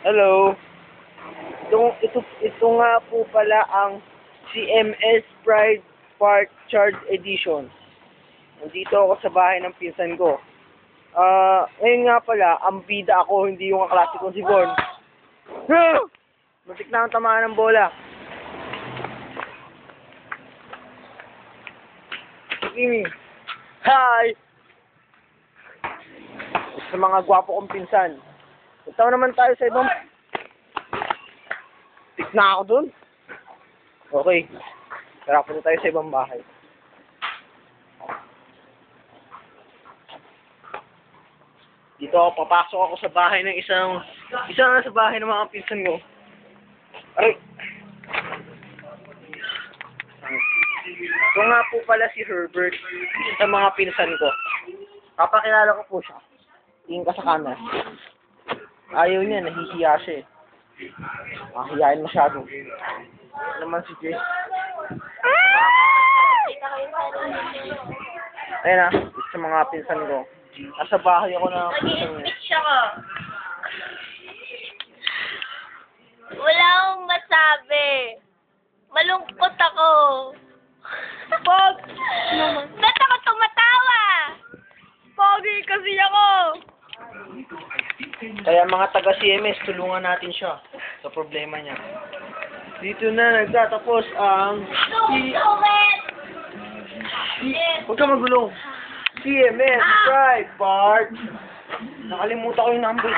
Hello. Ito nga po pala ang CMS Pride Park Charge Edition. Nandito ako sa bahay ng pinsan ko. Ngayon nga pala, ang bida ako, hindi yung kaklase ko si Bon. Matik na ang tamaan ng bola. Kimi. Hi! Sa mga gwapo kong pinsan. Punta naman tayo sa ibang... Tik na ako dun. Okay. Tara, punta tayo sa ibang bahay. Dito ako, papasok ako sa bahay ng isa na sa bahay ng mga pinsan ko. Aray! Ito nga po pala si Herbert sa mga pinsan ko. Papakilala ko po siya. Tingin ka sa camera. Ayaw niya, nahihiya siya eh. Hiyain masyado. Ano naman si Jay? Ayun na, sa mga pinsan ko. Nasa bahay ako na pinsan niya. Wala akong masabi. Malungkot ako. Pog! Ba't ako tumatawa? Pogi kasi ako. Kaya mga taga-CMS, tulungan natin siya sa problema niya. Dito na nagtatapos ang... Huwag ka magulong. CMS Pride Park. Nakalimutan ko yung number.